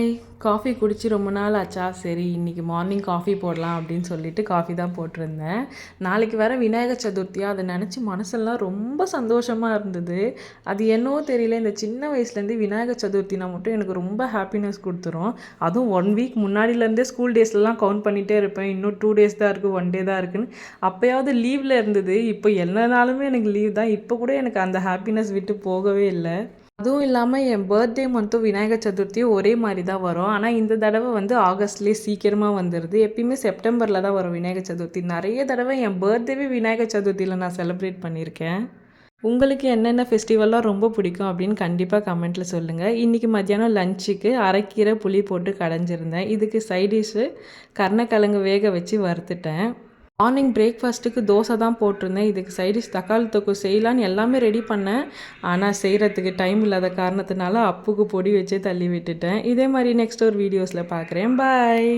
Hi. Coffee குடிச்சு ரொம்ப நாள் ஆச்சா, சரி இன்றைக்கி மார்னிங் காஃபி போடலாம் அப்படின்னு சொல்லிட்டு காஃபி தான் போட்டிருந்தேன். நாளைக்கு வேறு விநாயகர் சதுர்த்தியா, அதை நினச்சி மனசெல்லாம் ரொம்ப சந்தோஷமாக இருந்தது. அது என்னவோ தெரியல, இந்த சின்ன வயசுலேருந்து விநாயகர் சதுர்த்தினா மட்டும் எனக்கு ரொம்ப ஹாப்பினஸ் கொடுத்துரும். அதுவும் 1 வீக் முன்னாடியிலேருந்தே ஸ்கூல் டேஸ்லலாம் கவுண்ட் பண்ணிகிட்டே இருப்பேன். இன்னும் 2 டேஸ் தான் இருக்குது, 1 டே தான் இருக்குன்னு. அப்போயாவது லீவில் இருந்தது, இப்போ எல்லா நாளுமே எனக்கு லீவ் தான். இப்போ கூட எனக்கு அந்த ஹாப்பினஸ் விட்டு போகவே இல்லை. அதுவும் இல்லாமல் என் பர்த்டே மந்த்தும் விநாயகர் சதுர்த்தியும் ஒரே மாதிரி தான் வரும். ஆனால் இந்த தடவை வந்து ஆகஸ்ட்லேயே சீக்கிரமாக வந்துடுது. எப்பயுமே செப்டம்பரில் தான் வரும் விநாயகர் சதுர்த்தி. நிறைய தடவை என் பர்த்டேவே விநாயகர் சதுர்த்தியில் நான் செலிப்ரேட் பண்ணியிருக்கேன். உங்களுக்கு என்னென்ன ஃபெஸ்டிவல்லாம் ரொம்ப பிடிக்கும் அப்படின்னு கண்டிப்பாக கமெண்ட்டில் சொல்லுங்கள். இன்றைக்கி மத்தியானம் லஞ்சுக்கு அரைக்கீரை புளி போட்டு கடைஞ்சிருந்தேன். இதுக்கு சைடிஷ்ஷு கருணக்கிழங்கு வேக வச்சு வறுத்துட்டேன். மார்னிங் பிரேக்ஃபாஸ்ட்டுக்கு தோசை தான் போட்டிருந்தேன். இதுக்கு சைடிஷ் தக்காளி தொக்கு செய்யலான்னு எல்லாமே ரெடி பண்ணேன். ஆனால் செய்கிறதுக்கு டைம் இல்லாத காரணத்தினால அப்புக்கு பொடி வச்சே தள்ளி விட்டுட்டேன். இதே மாதிரி நெக்ஸ்ட் ஒரு வீடியோஸில் பார்க்குறேன். பாய்.